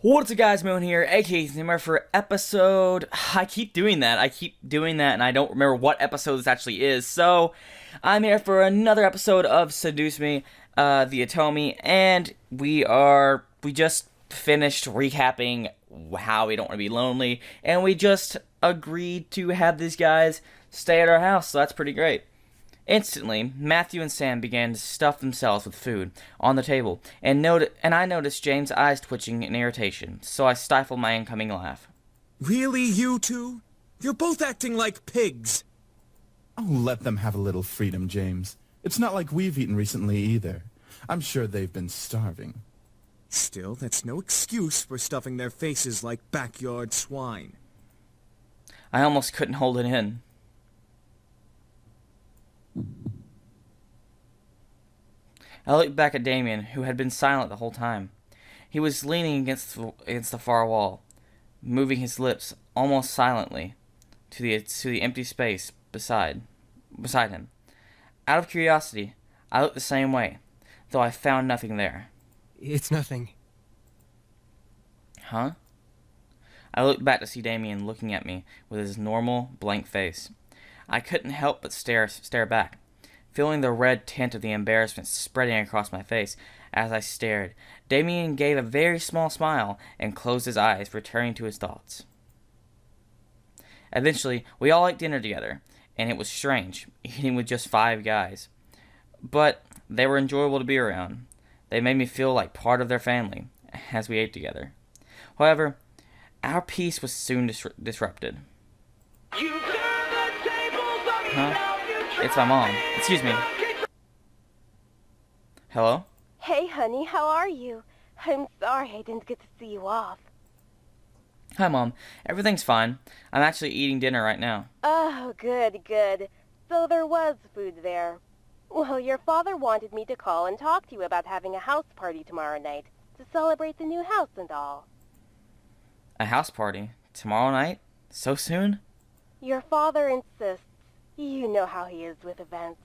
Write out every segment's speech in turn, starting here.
What's up, guys? Moon here, aka Zimmer, for episode. I keep doing that, and I don't remember what episode this actually is. So, I'm here for another episode of Seduce Me, the Otome, and we just finished recapping how we don't want to be lonely, and we just agreed to have these guys stay at our house, so that's pretty great. Instantly, Matthew and Sam began to stuff themselves with food on the table, and I noticed James' eyes twitching in irritation, so I stifled my incoming laugh. Really, you two? You're both acting like pigs. Oh, let them have a little freedom, James. It's not like we've eaten recently either. I'm sure they've been starving. Still, that's no excuse for stuffing their faces like backyard swine. I almost couldn't hold it in. I looked back at Damien, who had been silent the whole time. He was leaning against the far wall, moving his lips almost silently to the empty space beside him. Out of curiosity, I looked the same way, though I found nothing there. It's nothing. Huh? I looked back to see Damien looking at me with his normal, blank face. I couldn't help but stare back, feeling the red tint of the embarrassment spreading across my face as I stared. Damien gave a very small smile and closed his eyes, returning to his thoughts. Eventually, we all ate dinner together, and it was strange, eating with just 5 guys. But they were enjoyable to be around. They made me feel like part of their family as we ate together. However, our peace was soon disrupted. Huh? It's my mom. Excuse me. Hello? Hey, honey, how are you? I'm sorry I didn't get to see you off. Hi, Mom. Everything's fine. I'm actually eating dinner right now. Oh, good. So there was food there. Well, your father wanted me to call and talk to you about having a house party tomorrow night to celebrate the new house and all. A house party? Tomorrow night? So soon? Your father insists. You know how he is with events.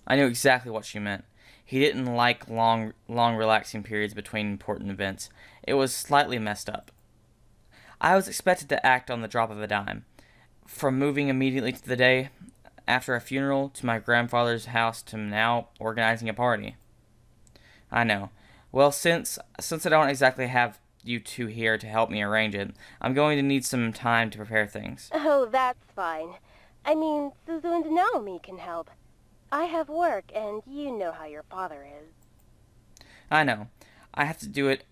I knew exactly what she meant. He didn't like long relaxing periods between important events. It was slightly messed up. I was expected to act on the drop of a dime. From moving immediately to the day after a funeral to my grandfather's house to now organizing a party. I know. Well, since I don't exactly have you two here to help me arrange it, I'm going to need some time to prepare things. Oh, that's fine. I mean, Suzu and Naomi can help. I have work, and you know how your father is. I know. I have to do it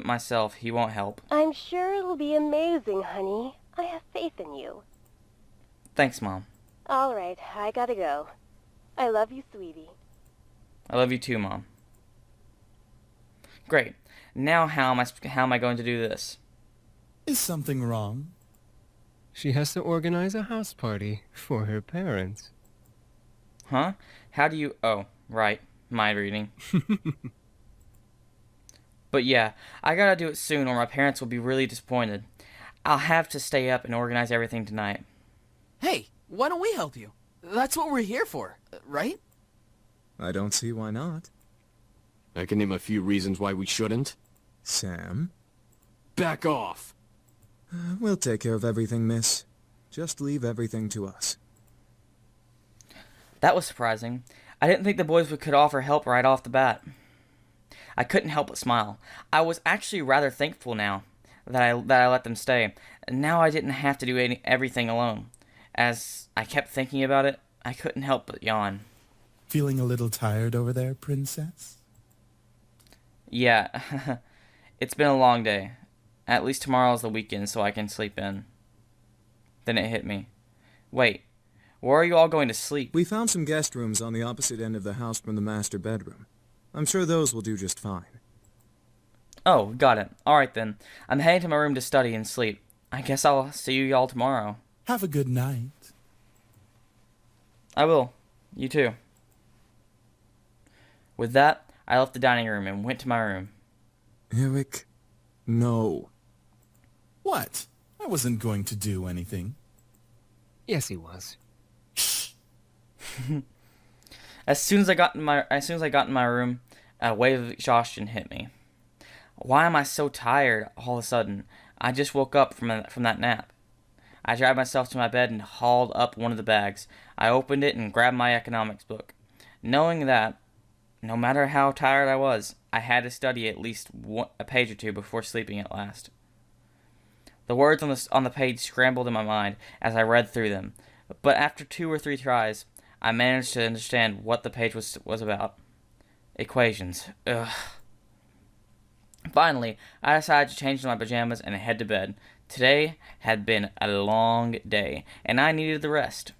myself. He won't help. I'm sure it'll be amazing, honey. I have faith in you. Thanks, Mom. All right, I gotta go. I love you, sweetie. I love you too, Mom. Great. Now how am I going to do this? Is something wrong? She has to organize a house party for her parents. Huh? How do you... Oh, right. Mind reading. But yeah, I gotta do it soon or my parents will be really disappointed. I'll have to stay up and organize everything tonight. Hey, why don't we help you? That's what we're here for, right? I don't see why not. I can name a few reasons why we shouldn't. Sam? Back off! We'll take care of everything, miss. Just leave everything to us. That was surprising. I didn't think the boys could offer help right off the bat. I couldn't help but smile. I was actually rather thankful now that I let them stay. Now I didn't have to do everything alone. As I kept thinking about it, I couldn't help but yawn. Feeling a little tired over there, princess? Yeah, it's been a long day. At least tomorrow's the weekend so I can sleep in. Then it hit me. Wait, where are you all going to sleep? We found some guest rooms on the opposite end of the house from the master bedroom. I'm sure those will do just fine. Oh, got it. Alright then. I'm heading to my room to study and sleep. I guess I'll see you all tomorrow. Have a good night. I will. You too. With that, I left the dining room and went to my room. Eric, no. What? I wasn't going to do anything. Yes, he was. As soon as I got in my room, a wave of exhaustion hit me. Why am I so tired all of a sudden? I just woke up from that nap. I dragged myself to my bed and hauled up one of the bags. I opened it and grabbed my economics book, knowing that, no matter how tired I was, I had to study at least a page or two before sleeping at last. The words on the page scrambled in my mind as I read through them, but after 2 or 3 tries, I managed to understand what the page was about. Equations. Ugh. Finally, I decided to change into my pajamas and head to bed. Today had been a long day, and I needed the rest.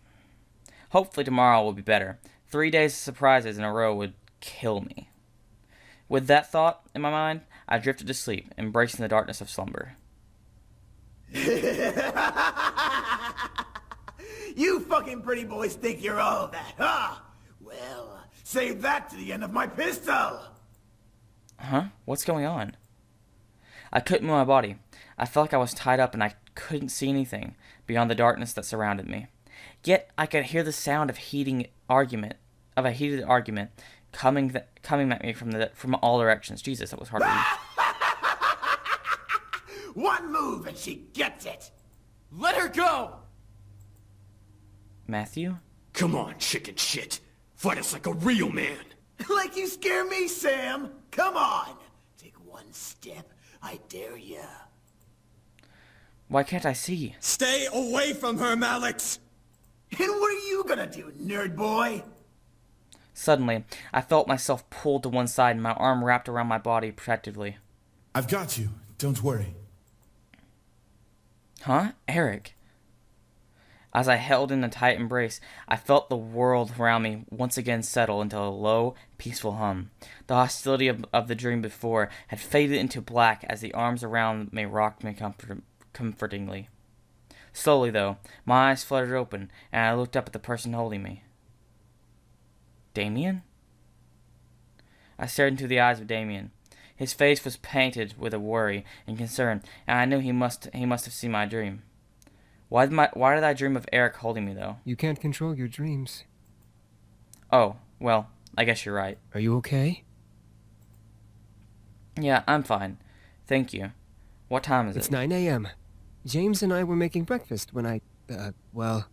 Hopefully tomorrow will be better. 3 days of surprises in a row would kill me. With that thought in my mind, I drifted to sleep, embracing the darkness of slumber. You fucking pretty boys think you're all that, huh? Well, save that to the end of my pistol! Huh? What's going on? I couldn't move my body. I felt like I was tied up and I couldn't see anything beyond the darkness that surrounded me. Yet I could hear the sound of a heated argument coming at me from all directions. Jesus, that was hard to read. One move and she gets it! Let her go! Matthew? Come on, chicken shit. Fight us like a real man. Like you scare me, Sam! Come on! Take one step, I dare ya. Why can't I see? Stay away from her, Malix! And what are you gonna do, nerd boy? Suddenly, I felt myself pulled to one side and my arm wrapped around my body protectively. I've got you. Don't worry. Huh? Eric? As I held in a tight embrace, I felt the world around me once again settle into a low, peaceful hum. The hostility of the dream before had faded into black as the arms around me rocked me comfortingly. Slowly, though, my eyes fluttered open, and I looked up at the person holding me. Damien? I stared into the eyes of Damien. His face was painted with a worry and concern, and I knew he must have seen my dream. Why did I dream of Eric holding me, though? You can't control your dreams. Oh, well, I guess you're right. Are you okay? Yeah, I'm fine. Thank you. What time is it? It's 9 a.m. James and I were making breakfast when well...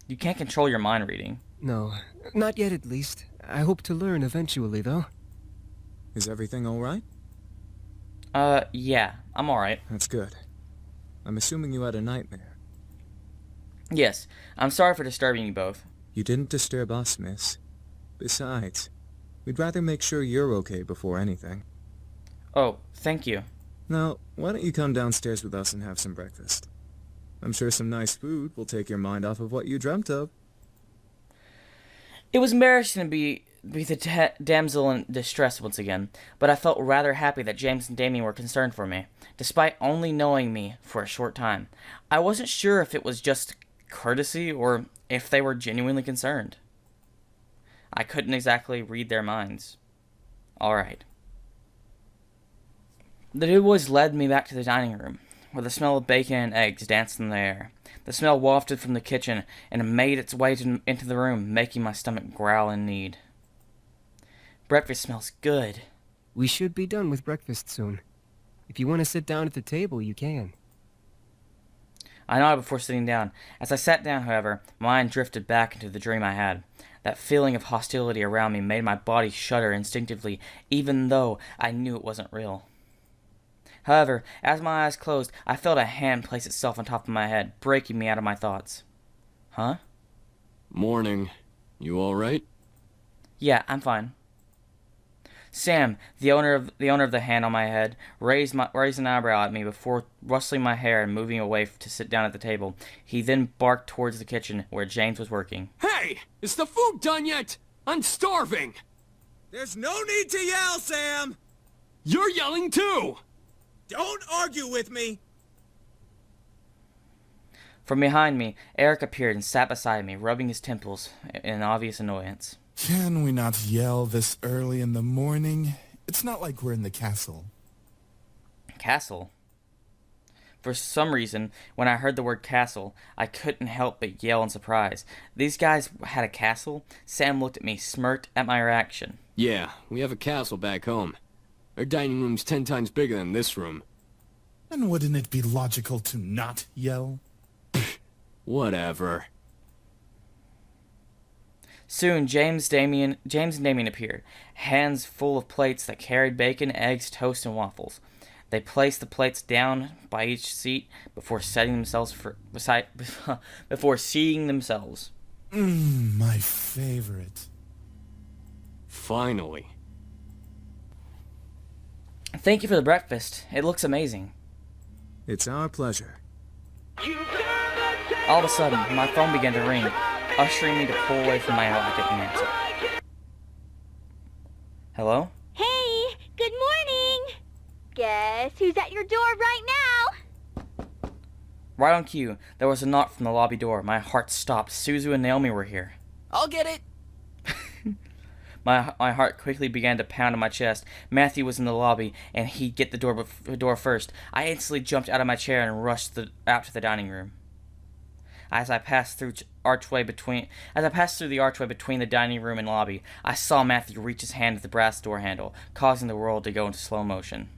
You can't control your mind reading. No, not yet at least. I hope to learn eventually, though. Is everything alright? Yeah, I'm alright. That's good. I'm assuming you had a nightmare. Yes, I'm sorry for disturbing you both. You didn't disturb us, miss. Besides, we'd rather make sure you're okay before anything. Oh, thank you. Now, why don't you come downstairs with us and have some breakfast? I'm sure some nice food will take your mind off of what you dreamt of. It was embarrassing to be the damsel in distress once again, but I felt rather happy that James and Damien were concerned for me, despite only knowing me for a short time. I wasn't sure if it was just courtesy or if they were genuinely concerned. I couldn't exactly read their minds. Alright. The two boys led me back to the dining room, where the smell of bacon and eggs danced in the air. The smell wafted from the kitchen and made its way into the room, making my stomach growl in need. Breakfast smells good. We should be done with breakfast soon. If you want to sit down at the table, you can. I nodded before sitting down. As I sat down, however, my mind drifted back into the dream I had. That feeling of hostility around me made my body shudder instinctively, even though I knew it wasn't real. However, as my eyes closed, I felt a hand place itself on top of my head, breaking me out of my thoughts. Huh? Morning. You alright? Yeah, I'm fine. Sam, the owner of the hand on my head, raised an eyebrow at me before rustling my hair and moving away to sit down at the table. He then barked towards the kitchen where James was working. Hey! Is the food done yet? I'm starving! There's no need to yell, Sam! You're yelling too! Don't argue with me! From behind me, Eric appeared and sat beside me, rubbing his temples in obvious annoyance. Can we not yell this early in the morning? It's not like we're in the castle. Castle? For some reason, when I heard the word castle, I couldn't help but yell in surprise. These guys had a castle? Sam looked at me, smirked at my reaction. Yeah, we have a castle back home. Our dining room's 10 times bigger than this room. And wouldn't it be logical to not yell? Whatever. Soon, James and Damien appeared, hands full of plates that carried bacon, eggs, toast, and waffles. They placed the plates down by each seat before seating themselves. My favorite. Finally. Thank you for the breakfast. It looks amazing. It's our pleasure. All of a sudden, my phone began to ring, ushering me to pull away from my racket and answer. Hello? Hey, good morning! Guess who's at your door right now? Right on cue, there was a knock from the lobby door. My heart stopped. Suzu and Naomi were here. I'll get it. My heart quickly began to pound in my chest. Matthew was in the lobby, and he'd get the door first. I instantly jumped out of my chair and rushed out to the dining room. As I passed through the archway between the dining room and lobby, I saw Matthew reach his hand at the brass door handle, causing the world to go into slow motion.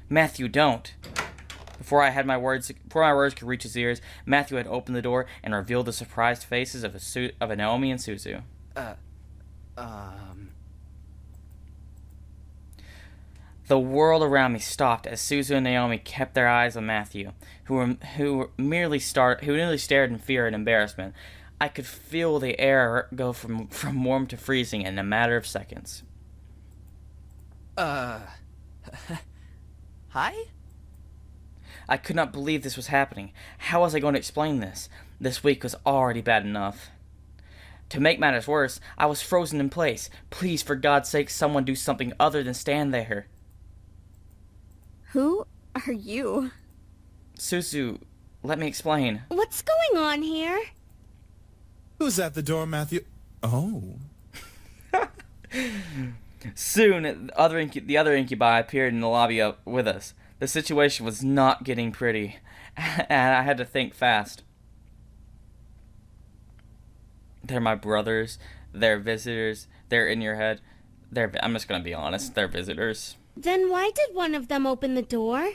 Matthew, don't! Before my words could reach his ears, Matthew had opened the door and revealed the surprised faces of Naomi and Suzu. The world around me stopped as Suzu and Naomi kept their eyes on Matthew, who nearly stared in fear and embarrassment. I could feel the air go from warm to freezing in a matter of seconds. Hi? I could not believe this was happening. How was I going to explain this? This week was already bad enough. To make matters worse, I was frozen in place. Please, for God's sake, someone do something other than stand there. Who are you? Suzu, let me explain. What's going on here? Who's at the door, Matthew? Oh. Soon, the other incubi appeared in the lobby with us. The situation was not getting pretty, and I had to think fast. They're my brothers. They're visitors. They're in your head. I'm just gonna be honest. They're visitors. Then why did one of them open the door?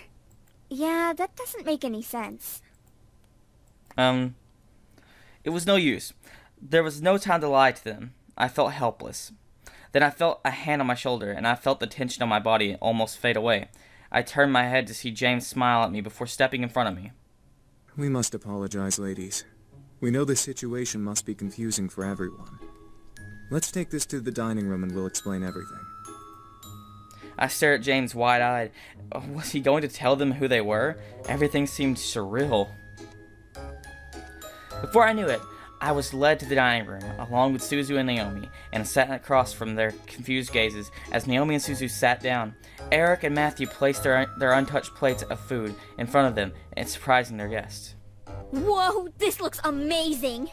Yeah, that doesn't make any sense. It was no use. There was no time to lie to them. I felt helpless. Then I felt a hand on my shoulder, and I felt the tension on my body almost fade away. I turned my head to see James smile at me before stepping in front of me. We must apologize, ladies. We know this situation must be confusing for everyone. Let's take this to the dining room and we'll explain everything. I stared at James wide-eyed. Was he going to tell them who they were? Everything seemed surreal. Before I knew it, I was led to the dining room, along with Suzu and Naomi, and sat across from their confused gazes. As Naomi and Suzu sat down, Eric and Matthew placed their untouched plates of food in front of them, and surprising their guests. Whoa, this looks amazing!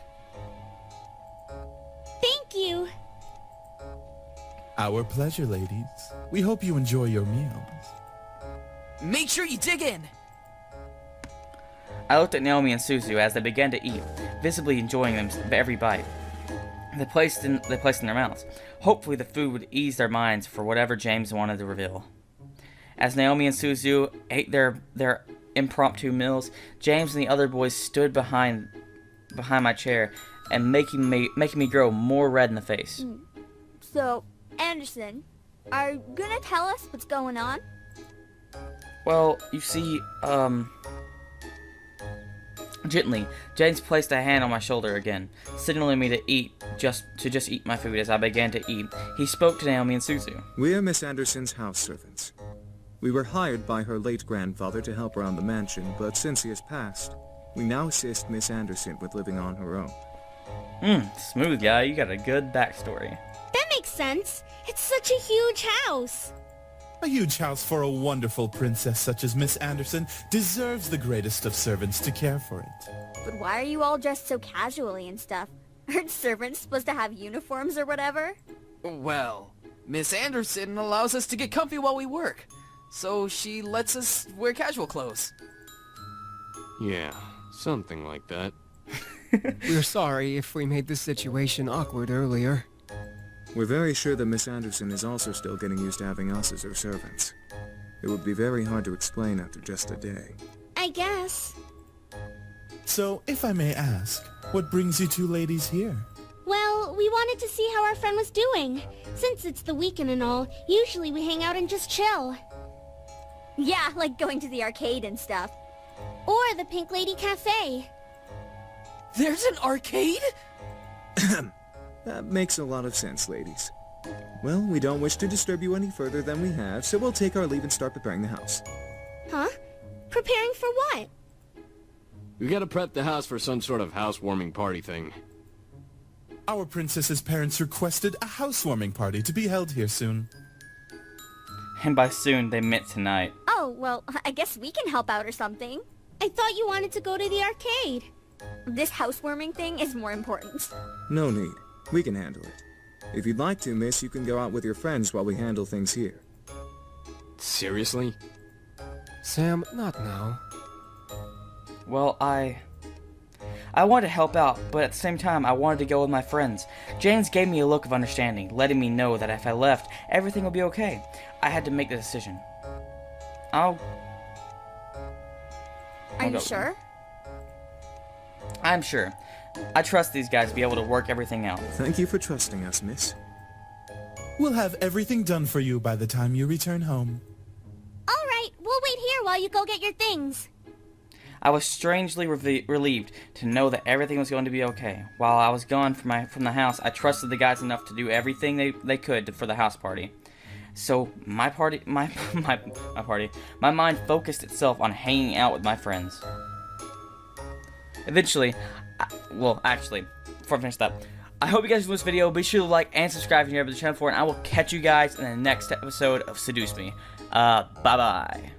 Thank you! Our pleasure, ladies. We hope you enjoy your meals. Make sure you dig in! I looked at Naomi and Suzu as they began to eat, visibly enjoying every bite they placed in their mouths. Hopefully the food would ease their minds for whatever James wanted to reveal. As Naomi and Suzu ate their impromptu meals, James and the other boys stood behind my chair and making me grow more red in the face. So, Anderson, are you gonna tell us what's going on? Well, you see, Gently, James placed a hand on my shoulder again, signaling me to just eat my food. As I began to eat, he spoke to Naomi and Suzu. We are Miss Anderson's house servants. We were hired by her late grandfather to help around the mansion, but since he has passed, we now assist Miss Anderson with living on her own. Smooth guy, you got a good backstory. That makes sense. It's such a huge house. A huge house for a wonderful princess such as Miss Anderson deserves the greatest of servants to care for it. But why are you all dressed so casually and stuff? Aren't servants supposed to have uniforms or whatever? Well, Miss Anderson allows us to get comfy while we work, so she lets us wear casual clothes. Yeah, something like that. We're sorry if we made the situation awkward earlier. We're very sure that Miss Anderson is also still getting used to having us as her servants. It would be very hard to explain after just a day. I guess. So, if I may ask, what brings you two ladies here? Well, we wanted to see how our friend was doing. Since it's the weekend and all, usually we hang out and just chill. Yeah, like going to the arcade and stuff. Or the Pink Lady Cafe. There's an arcade? That makes a lot of sense, ladies. Well, we don't wish to disturb you any further than we have, so we'll take our leave and start preparing the house. Huh? Preparing for what? We gotta prep the house for some sort of housewarming party thing. Our princess's parents requested a housewarming party to be held here soon. And by soon, they meant tonight. Oh, well, I guess we can help out or something. I thought you wanted to go to the arcade. This housewarming thing is more important. No need. We can handle it. If you'd like to, miss, you can go out with your friends while we handle things here. Seriously? Sam, not now. Well, I wanted to help out, but at the same time, I wanted to go with my friends. James gave me a look of understanding, letting me know that if I left, everything would be okay. I had to make the decision. Are you go. sure? I'm sure. I trust these guys to be able to work everything out. Thank you for trusting us, miss. We'll have everything done for you by the time you return home. All right, we'll wait here while you go get your things. I was strangely relieved to know that everything was going to be okay. While I was gone from the house, I trusted the guys enough to do everything they could for the house party. So my mind focused itself on hanging out with my friends. Eventually, before I finish that, I hope you guys enjoyed this video. Be sure to like and subscribe if you're new to the channel and I will catch you guys in the next episode of Seduce Me. Bye-bye.